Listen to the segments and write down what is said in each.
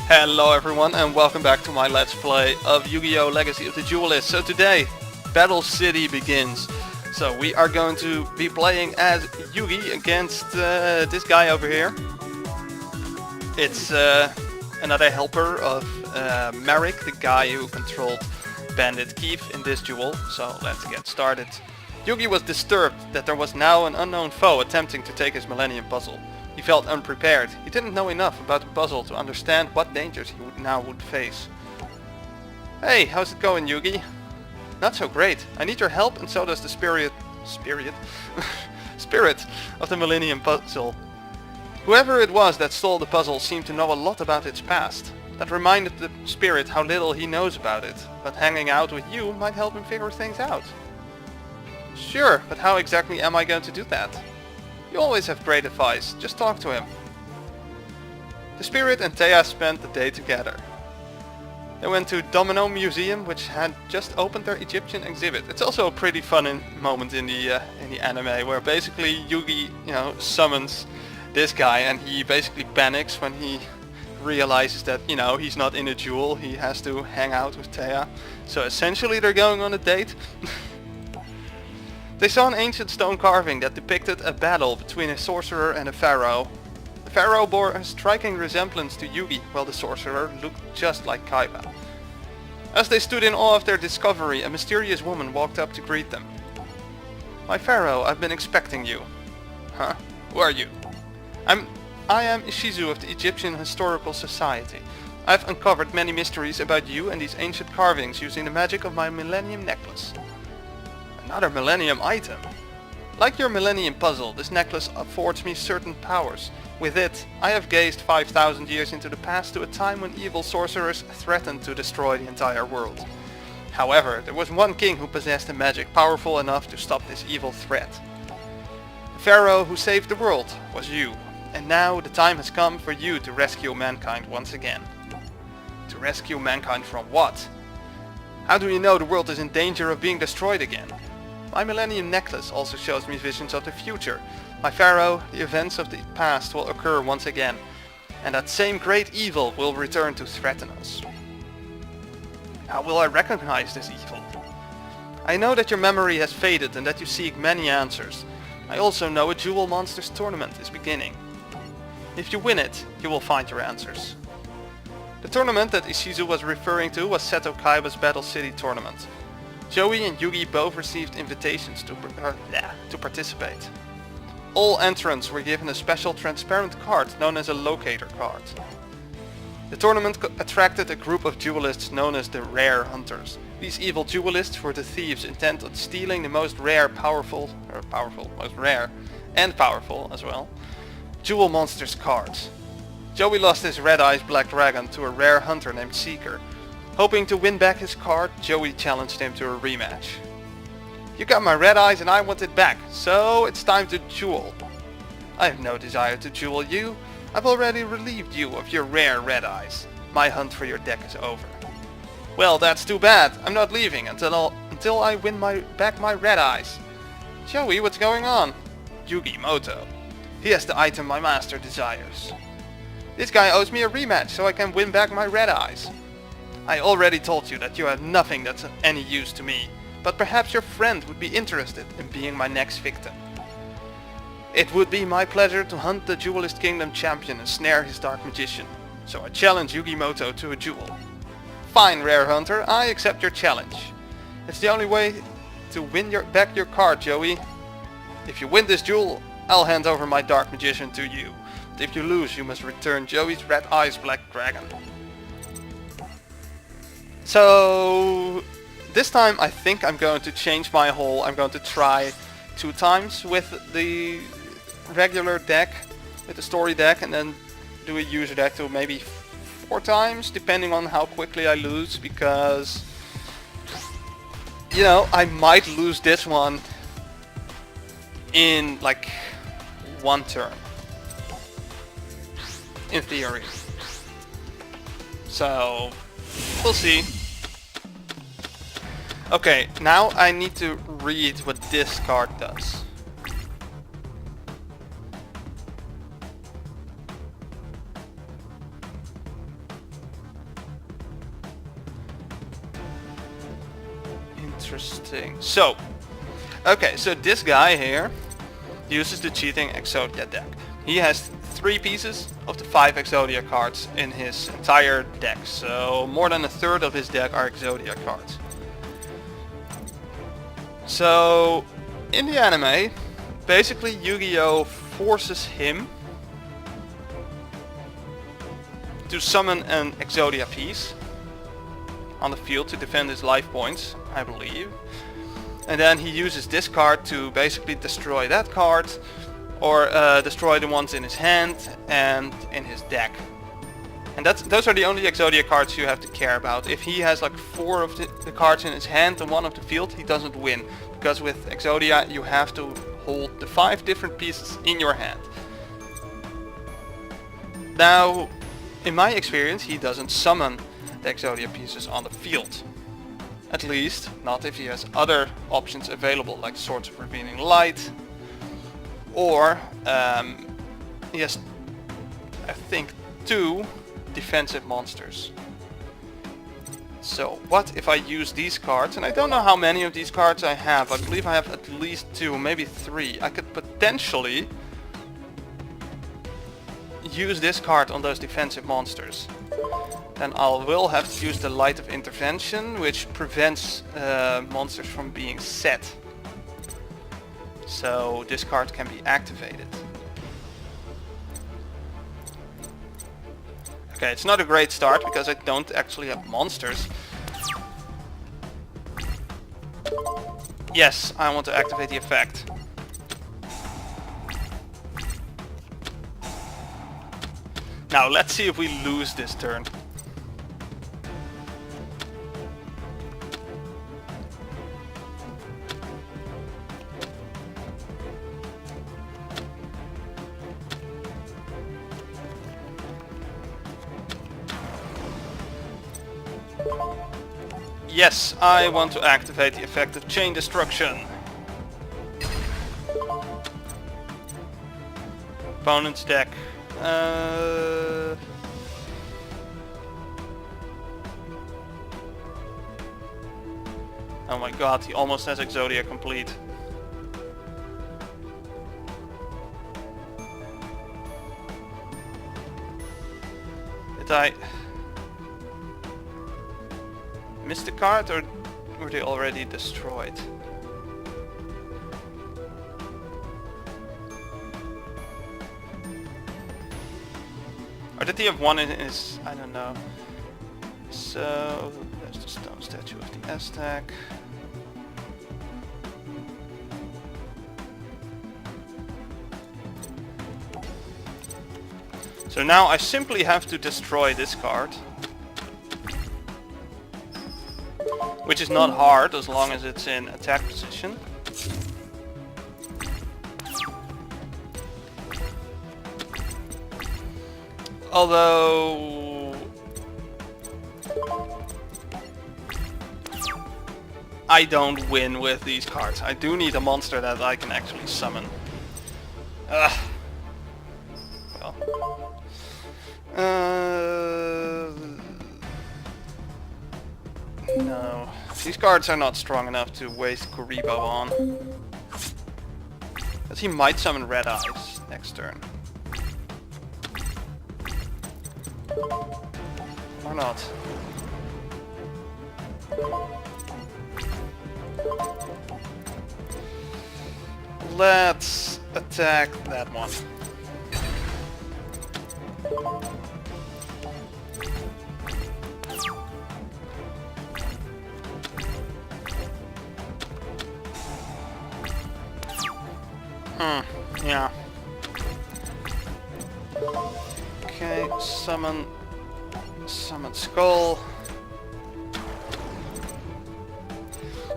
Hello everyone and welcome back to my Let's Play of Yu-Gi-Oh! Legacy of the Duelist. So today, Battle City begins. So we are going to be playing as Yugi against this guy over here. It's another helper of Merrick, the guy who controlled Bandit Keith in this duel. So let's get started. Yugi was disturbed that there was now an unknown foe attempting to take his Millennium Puzzle. He felt unprepared. He didn't know enough about the puzzle to understand what dangers he would face. Hey, how's it going, Yugi? Not so great. I need your help, and so does the spirit of the Millennium Puzzle. Whoever it was that stole the puzzle seemed to know a lot about its past. That reminded the spirit how little he knows about it, but hanging out with you might help him figure things out. Sure, but how exactly am I going to do that? You always have great advice, just talk to him. The spirit and Thea spent the day together. They went to Domino Museum, which had just opened their Egyptian exhibit. It's also a pretty fun moment in the anime, where basically Yugi, summons this guy, and he basically panics when he realizes that, he's not in a duel, he has to hang out with Thea. So essentially they're going on a date. They saw an ancient stone carving that depicted a battle between a sorcerer and a pharaoh. The pharaoh bore a striking resemblance to Yugi, while the sorcerer looked just like Kaiba. As they stood in awe of their discovery, a mysterious woman walked up to greet them. "My pharaoh, I've been expecting you." "Huh? Who are you?" I am Ishizu of the Egyptian Historical Society. I've uncovered many mysteries about you and these ancient carvings using the magic of my Millennium Necklace. Another Millennium item. Like your Millennium Puzzle, this necklace affords me certain powers. With it, I have gazed 5,000 years into the past to a time when evil sorcerers threatened to destroy the entire world. However, there was one king who possessed a magic powerful enough to stop this evil threat. The pharaoh who saved the world was you, and now the time has come for you to rescue mankind once again. To rescue mankind from what? How do you know the world is in danger of being destroyed again? My Millennium Necklace also shows me visions of the future. My pharaoh, the events of the past will occur once again, and that same great evil will return to threaten us. How will I recognize this evil? I know that your memory has faded and that you seek many answers. I also know a Duel Monsters tournament is beginning. If you win it, you will find your answers. The tournament that Ishizu was referring to was Seto Kaiba's Battle City tournament. Joey and Yugi both received invitations to participate. All entrants were given a special transparent card known as a locator card. The tournament attracted a group of duelists known as the Rare Hunters. These evil duelists were the thieves intent on stealing the most rare, most rare and powerful as well, Duel Monsters cards. Joey lost his Red Eyes Black Dragon to a rare hunter named Seeker. Hoping to win back his card, Joey challenged him to a rematch. "You got my Red Eyes and I want it back, so it's time to duel." "I have no desire to duel you. I've already relieved you of your rare Red Eyes. My hunt for your deck is over." "Well, that's too bad. I'm not leaving until I win back my Red Eyes." "Joey, what's going on?" "Yugi Moto. He has the item my master desires." "This guy owes me a rematch so I can win back my Red Eyes." "I already told you that you have nothing that's of any use to me, but perhaps your friend would be interested in being my next victim." "It would be my pleasure to hunt the Duelist Kingdom champion and snare his Dark Magician, so I challenge Yugi Moto to a duel." "Fine, Rare Hunter, I accept your challenge. It's the only way to win back your card, Joey. If you win this duel, I'll hand over my Dark Magician to you. But if you lose, you must return Joey's Red Eyes Black Dragon." So this time I think I'm going to change my whole. I'm going to try 2 times with the regular deck, with the story deck, and then do a user deck to maybe 4 times, depending on how quickly I lose, because I might lose this one in like 1 turn, in theory. So we'll see. Okay, now I need to read what this card does. interesting. So, okay, so this guy here uses the cheating Exodia deck. He has 3 pieces of the 5 Exodia cards in his entire deck, so more than a third of his deck are Exodia cards. So, in the anime, basically Yu-Gi-Oh! Forces him to summon an Exodia piece on the field to defend his life points, I believe. And then he uses this card to basically destroy that card, or destroy the ones in his hand and in his deck. And those are the only Exodia cards you have to care about. If he has like 4 of the cards in his hand and 1 of the field, he doesn't win. Because with Exodia you have to hold the 5 different pieces in your hand. Now, in my experience, he doesn't summon the Exodia pieces on the field. At least, not if he has other options available, like Swords of Revealing Light, or he has, I think, 2 defensive monsters. So what if I use these cards, and I don't know how many of these cards I have, I believe I have at least 2, maybe 3. I could potentially use this card on those defensive monsters. Then I will have to use the Light of Intervention, which prevents monsters from being set. So this card can be activated. Okay, it's not a great start because I don't actually have monsters. Yes, I want to activate the effect. Now let's see if we lose this turn. Yes, I want to activate the effect of Chain Destruction. Opponent's deck. Oh my god, he almost has Exodia complete. Did I miss the card, or were they already destroyed? Or did he have one in his... I don't know. So, there's the stone statue of the Aztec. So now I simply have to destroy this card. Which is not hard as long as it's in attack position. Although I don't win with these cards. I do need a monster that I can actually summon. Well. No. These cards are not strong enough to waste Kuribo on. Because he might summon Red Eyes next turn. Or not. Let's attack that one. Yeah. Okay, summon Skull.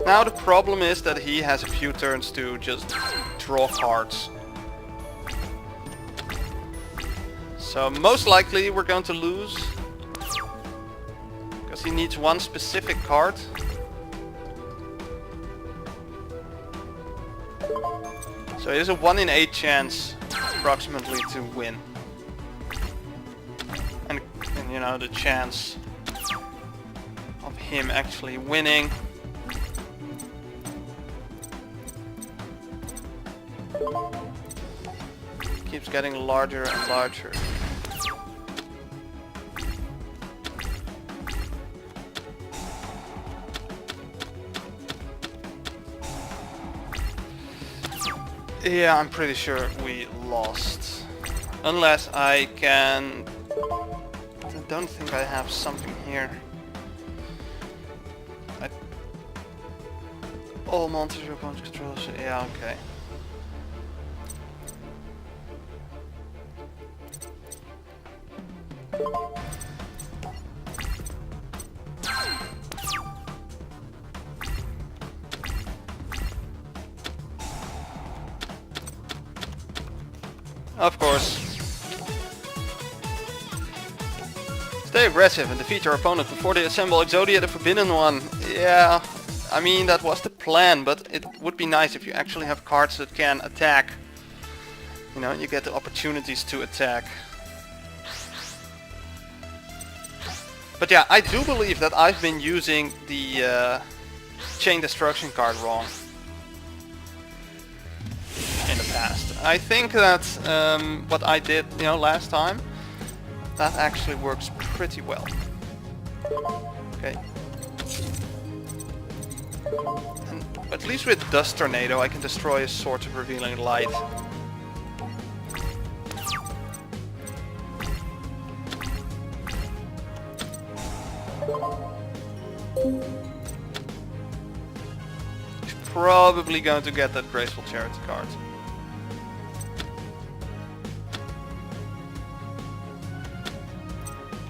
Now the problem is that he has a few turns to just draw cards. So most likely we're going to lose. Because he needs one specific card. So there's a 1 in 8 chance approximately to win. And you know, the chance of him actually winning Keeps getting larger and larger. Yeah, I'm pretty sure we lost. Unless I can... I don't think I have something here. All monsters your opponent controls. Yeah, okay. Of course. Stay aggressive and defeat your opponent before they assemble Exodia the Forbidden One. Yeah, I mean that was the plan, but it would be nice if you actually have cards that can attack. You know, you get the opportunities to attack. But yeah, I do believe that I've been using the Chain Destruction card wrong in the past. I think that what I did, you know, last time, that actually works pretty well. Okay. And at least with Dust Tornado I can destroy his Swords of Revealing Light. He's probably going to get that Graceful Chariot card.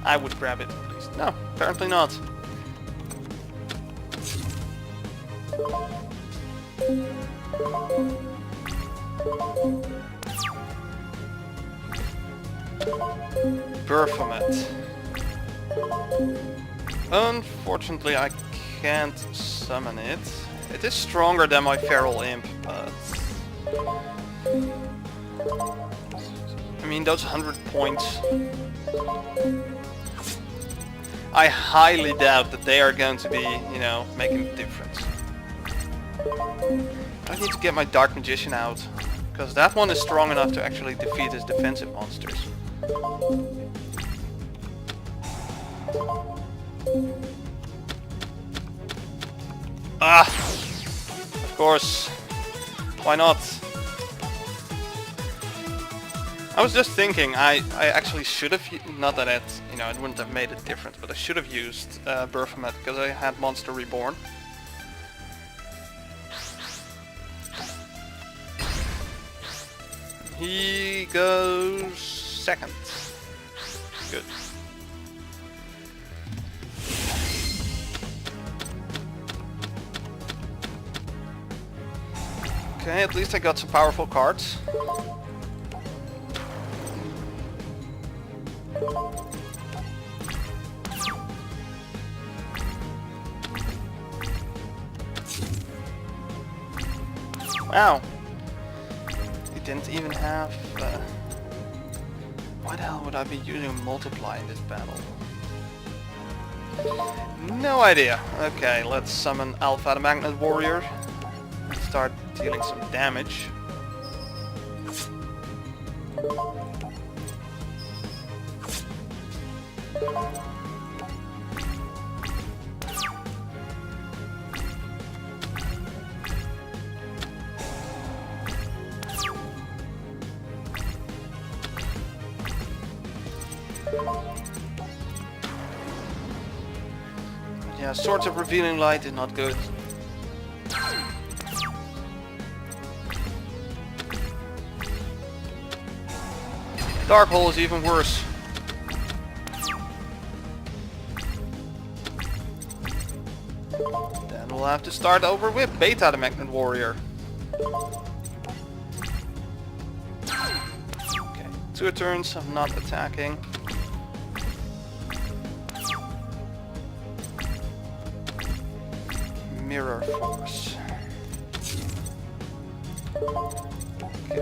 I would grab it at least. No, apparently not. Performant. Unfortunately I can't summon it. It is stronger than my Feral Imp, but... I mean, those 100 points... I highly doubt that they are going to be, you know, making a difference. I need to get my Dark Magician out, because that one is strong enough to actually defeat his defensive monsters. Ah! Of course. Why not? I was just thinking, I actually should have, not that it, you know, it wouldn't have made a difference, but I should have used Baphomet because I had Monster Reborn. He goes second. Good. Okay, at least I got some powerful cards. Wow. He didn't even have... why the hell would I be using Multiply in this battle? No idea. Okay, let's summon Alpha the Magnet Warrior and start dealing some damage. Yeah, Swords of Revealing Light is not good. Dark Hole is even worse. Then we'll have to start over with Beta the Magnet Warrior. Okay, 2 turns of not attacking. Mirror Force. Okay.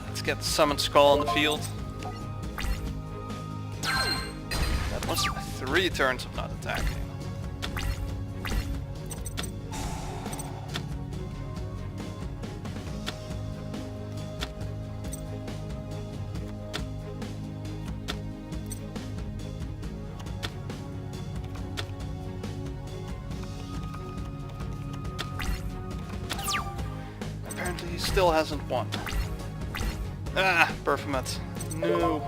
Let's get the Summoned Skull on the field. That was 3 turns of not attacking. still hasn't won. Ah, Perfumet. No.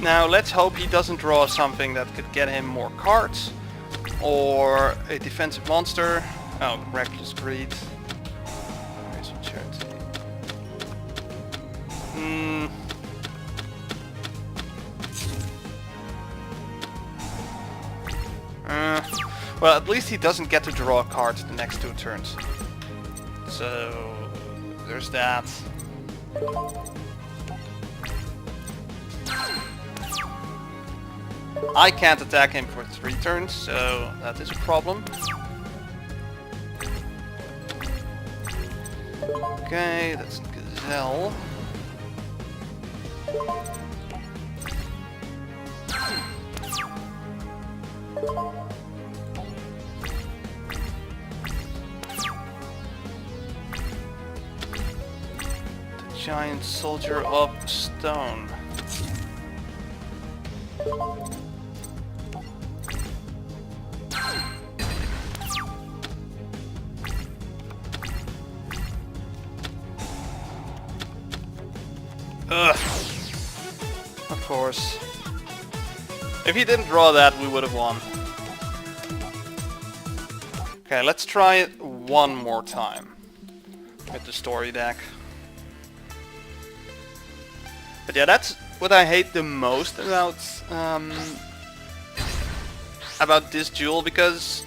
Now let's hope he doesn't draw something that could get him more cards. Or a defensive monster. Oh, Reckless Greed. Where's your charity? Well, at least he doesn't get to draw a card the next 2 turns. So, there's that. I can't attack him for 3 turns, so that is a problem. Okay, that's Gazelle. The Giant Soldier of Stone. Ugh. Of course. If he didn't draw that, we would have won. Okay, let's try it one more time with the story deck. But yeah, that's what I hate the most about this duel, because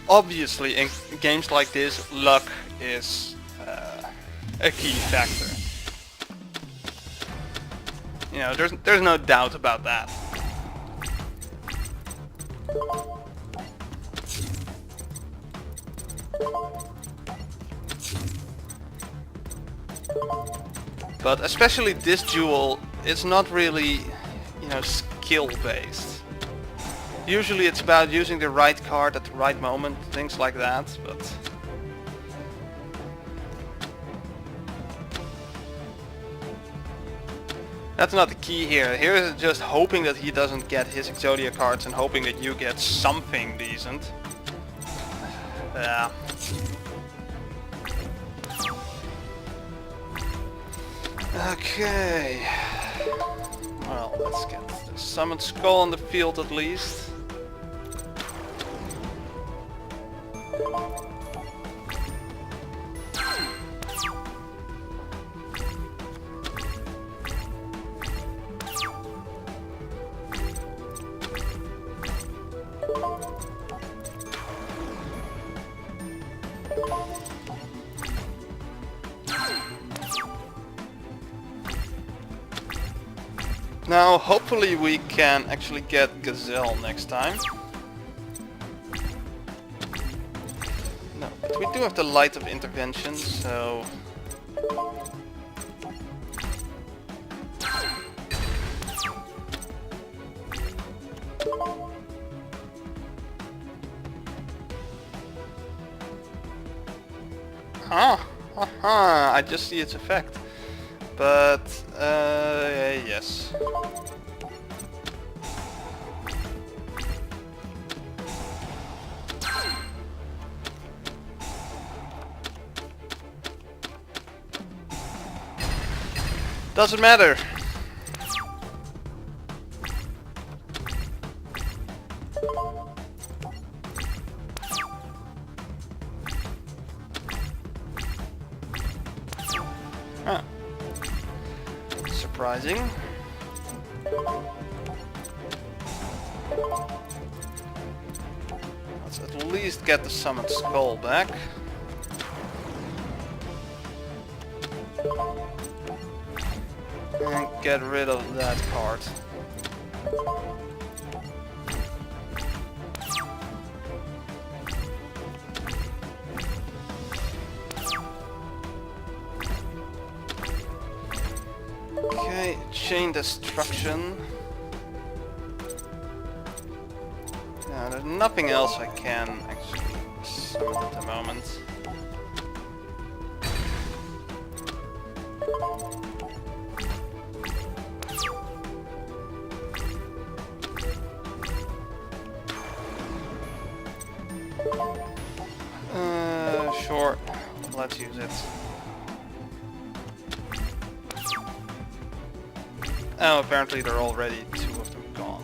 obviously in games like this, luck is a key factor. You know, there's no doubt about that. But especially this duel, it's not really, you know, skill based. Usually it's about using the right card at the right moment, things like that, but... That's not the key here. Here is just hoping that he doesn't get his Exodia cards and hoping that you get something decent. Yeah. Okay. Well, let's get the Summoned Skull on the field at least. Now, hopefully we can actually get Gazelle next time. No, but we do have the Light of Intervention, so... Aha, I just see its effect. But, yes. Doesn't matter. Huh. Surprising. Let's at least get the Summoned Skull back. And get rid of that card. Okay, Chain Destruction. Now, there's nothing else I can actually summon at the moment. Sure, let's use it. Oh, apparently there are already 2 of them gone.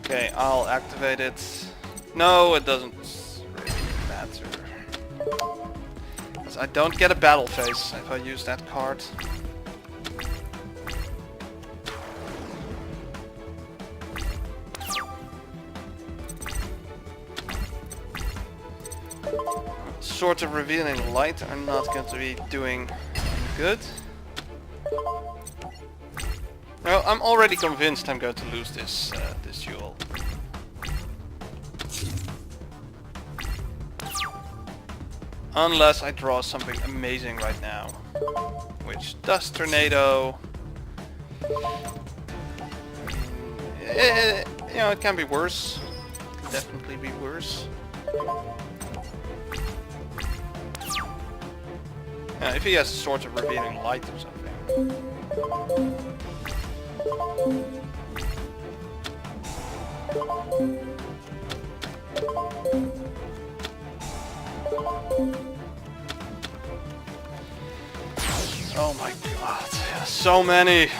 Okay, I'll activate it. No, it doesn't really matter. Because I don't get a battle phase if I use that card. Swords of Revealing Light are not going to be doing good. Well, I'm already convinced I'm going to lose this this duel. Unless I draw something amazing right now. Which does Tornado. You know, it can be worse. It can definitely be worse. If he has Swords of Revealing Light or something. Oh my god, so many!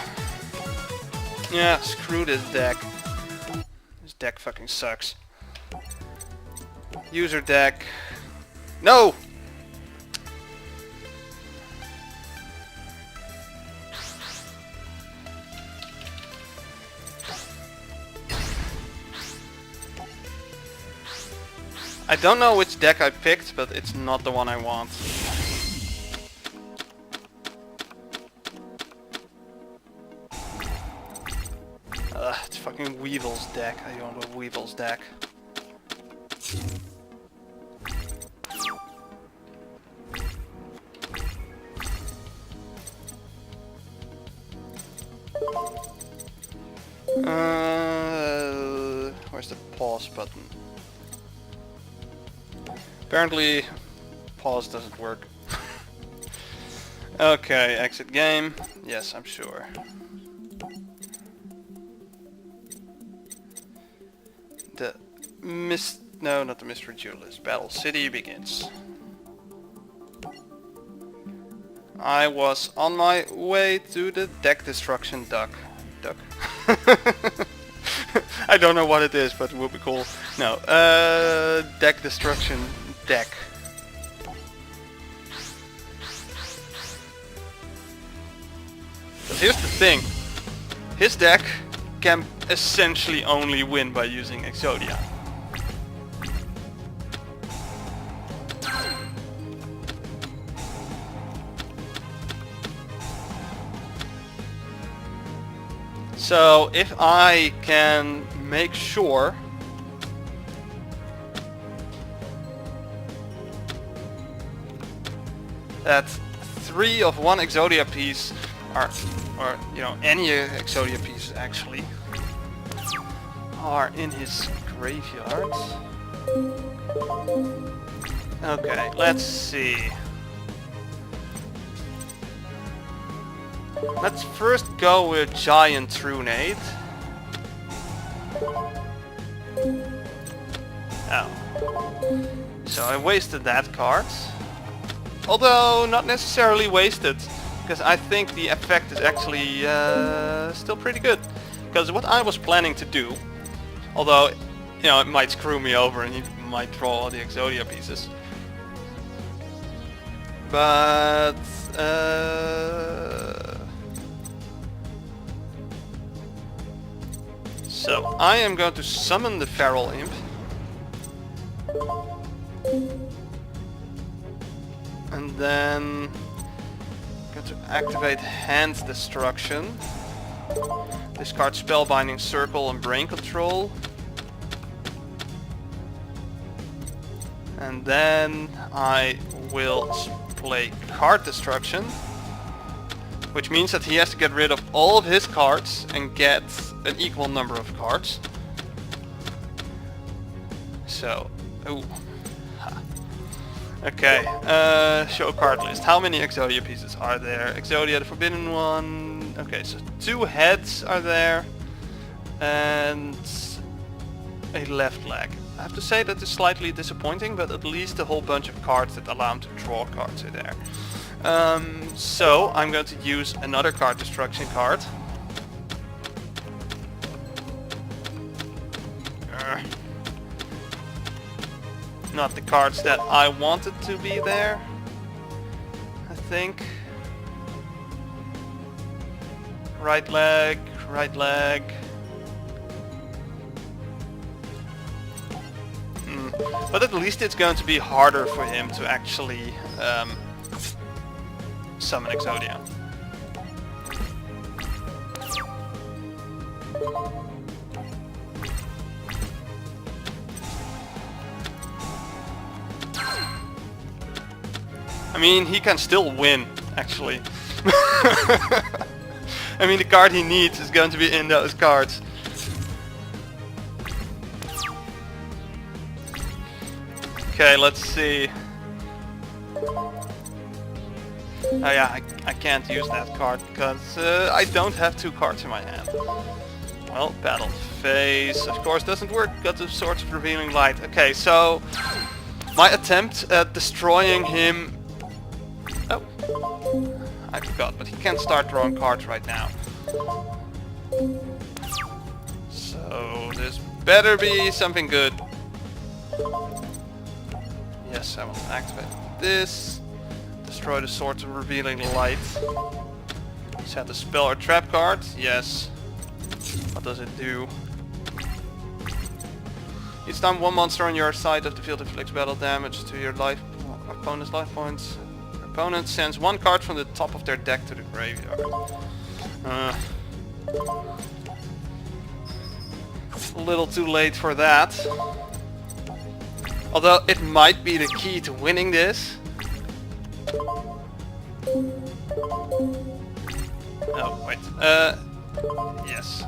Yeah, screw this deck. This deck fucking sucks. User deck. No! I don't know which deck I picked, but it's not the one I want. It's fucking Weevil's deck. I don't want a Weevil's deck. Where's the pause button? Apparently, pause doesn't work. Okay, exit game. Yes, I'm sure. No, not the Mystery Duelist. Battle City begins. I was on my way to the deck destruction duck. I don't know what it is, but it would be cool. No, deck destruction deck. But here's the thing. His deck can essentially only win by using Exodia. So if I can make sure that 3 of 1 Exodia piece are, or you know, any Exodia piece actually, are in his graveyard. Okay, let's see. Let's first go with Giant Trunade. Oh. So I wasted that card. Although, not necessarily wasted. Because I think the effect is actually still pretty good. Because what I was planning to do, although, you know, it might screw me over and he might draw all the Exodia pieces. But, so, I am going to summon the Feral Imp. And then I'm going to activate Hand Destruction. Discard Spellbinding Circle and Brain Control. And then I will play Card Destruction. Which means that he has to get rid of all of his cards and get an equal number of cards. So, ooh. Ha. Okay, show card list. How many Exodia pieces are there? Exodia, the Forbidden One, Okay, so 2 heads are there and a left leg. I have to say that is slightly disappointing, but at least a whole bunch of cards that allow him to draw cards are there. So I'm going to use another card destruction card. Not the cards that I wanted to be there, I think. Right leg, right leg. But at least it's going to be harder for him to actually summon Exodia. I mean, he can still win, actually. I mean, the card he needs is going to be in those cards. Okay, let's see. Oh yeah, I can't use that card because I don't have 2 cards in my hand. Well, battle phase, of course, doesn't work because of Swords of Revealing Light. Okay, so my attempt at destroying him... Oh, I forgot, but he can't start drawing cards right now. So this better be something good. Yes, I will activate this. Destroy the Swords of Revealing Light. Set a spell or trap card. Yes. What does it do? Each time one monster on your side of the field inflicts battle damage to your opponent's life points, your opponent sends 1 card from the top of their deck to the graveyard. A little too late for that. Although it might be the key to winning this. Oh, wait. Yes.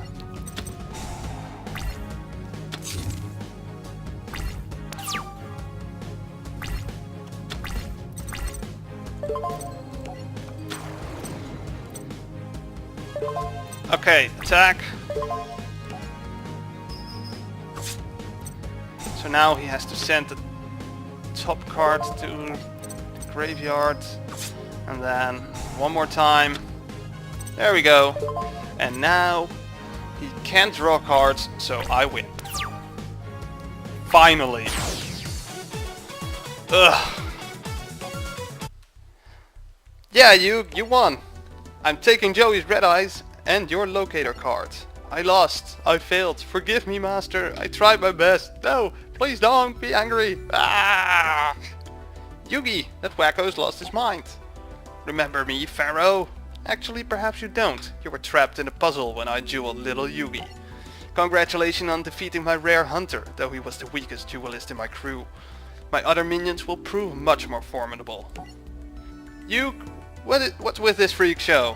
Okay, attack. So now he has to send the top card to the graveyard. And then one more time. There we go. And now he can't draw cards, so I win. Finally. Ugh. Yeah, you won. I'm taking Joey's red eyes and your locator card. I lost. I failed. Forgive me, master. I tried my best. No, please don't be angry. Ah! Yugi, that wacko's lost his mind. Remember me, Pharaoh? Actually, perhaps you don't. You were trapped in a puzzle when I dueled little Yugi. Congratulations on defeating my rare hunter, though he was the weakest duelist in my crew. My other minions will prove much more formidable. What's with this freak show?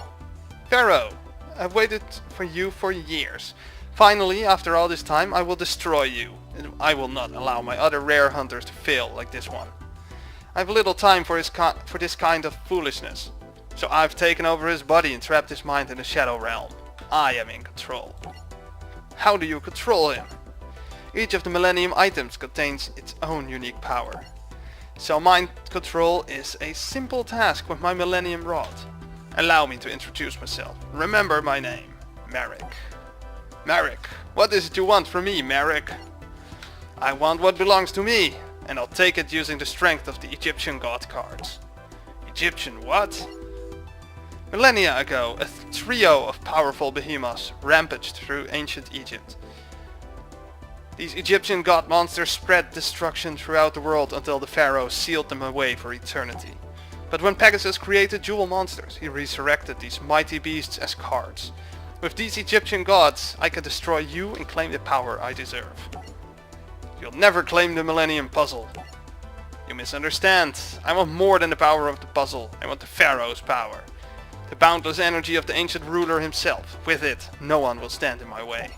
Pharaoh, I've waited for you for years. Finally, after all this time, I will destroy you. And I will not allow my other rare hunters to fail like this one. I have little time for this kind of foolishness. So I've taken over his body and trapped his mind in the Shadow Realm. I am in control. How do you control him? Each of the Millennium items contains its own unique power. So mind control is a simple task with my Millennium Rod. Allow me to introduce myself. Remember my name, Merrick. Merrick, what is it you want from me, Merrick? I want what belongs to me, and I'll take it using the strength of the Egyptian god cards. Egyptian what? Millennia ago, a trio of powerful behemoths rampaged through ancient Egypt. These Egyptian god monsters spread destruction throughout the world until the pharaoh sealed them away for eternity. But when Pegasus created dual monsters, he resurrected these mighty beasts as cards. With these Egyptian gods, I can destroy you and claim the power I deserve. You'll never claim the Millennium Puzzle. You misunderstand. I want more than the power of the puzzle. I want the pharaoh's power. The boundless energy of the ancient ruler himself. With it, no one will stand in my way.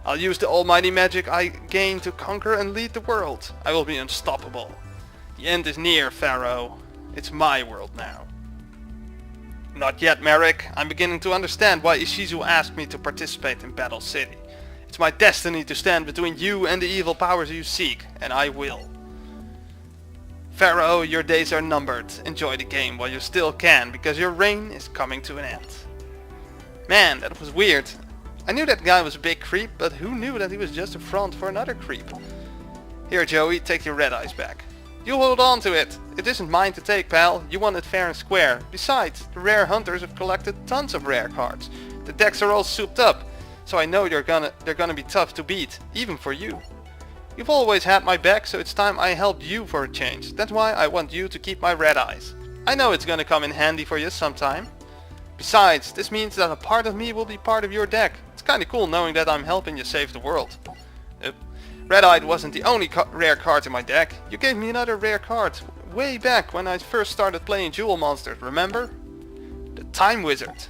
I'll use the almighty magic I gained to conquer and lead the world. I will be unstoppable. The end is near, Pharaoh. It's my world now. Not yet, Merrick. I'm beginning to understand why Ishizu asked me to participate in Battle City. It's my destiny to stand between you and the evil powers you seek, and I will. Pharaoh, your days are numbered. Enjoy the game while you still can, because your reign is coming to an end. Man, that was weird. I knew that guy was a big creep, but who knew that he was just a front for another creep? Here, Joey, take your red eyes back. You hold on to it. It isn't mine to take, pal. You won it fair and square. Besides, the rare hunters have collected tons of rare cards. The decks are all souped up, so I know they're gonna be tough to beat, even for you. You've always had my back, so it's time I helped you for a change. That's why I want you to keep my red eyes. I know it's gonna come in handy for you sometime. Besides, this means that a part of me will be part of your deck. It's kinda cool knowing that I'm helping you save the world. Red-Eyed wasn't the only rare card in my deck. You gave me another rare card way back when I first started playing Duel Monsters, remember? The Time Wizard.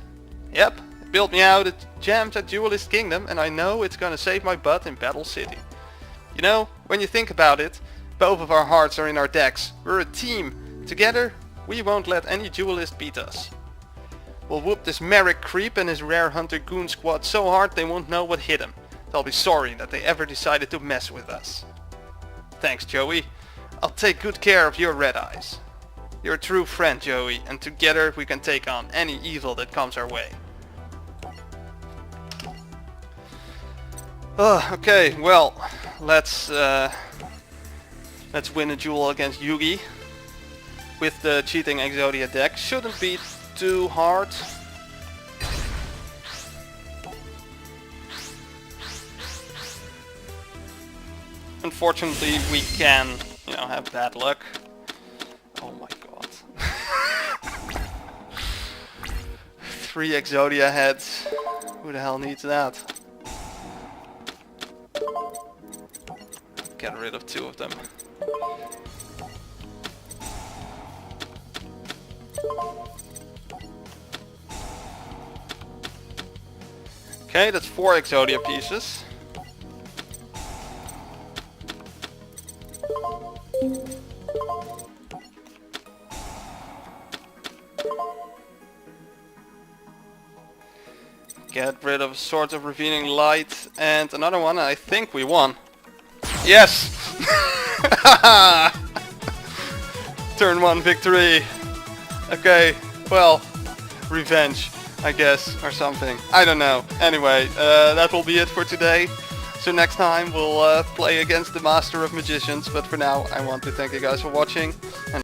Yep, it built me out at jams at Duelist Kingdom, and I know it's gonna save my butt in Battle City. You know, when you think about it, both of our hearts are in our decks. We're a team. Together, we won't let any duelist beat us. We'll whoop this Merrick creep and his rare hunter goon squad so hard they won't know what hit him. They'll be sorry that they ever decided to mess with us. Thanks, Joey. I'll take good care of your red eyes. You're a true friend, Joey, and together we can take on any evil that comes our way. Okay, well, let's win a duel against Yugi with the cheating Exodia deck. Shouldn't be too hard. Unfortunately, we can, have bad luck. Oh my god. 3 Exodia heads. Who the hell needs that? Get rid of 2 of them. Okay, that's 4 Exodia pieces. Get rid of Swords of Revealing Light and another one. I think we won. Yes! Turn 1 victory. Okay, well, revenge, I guess, or something. I don't know. Anyway, that will be it for today. So next time we'll play against the Master of Magicians. But for now, I want to thank you guys for watching. And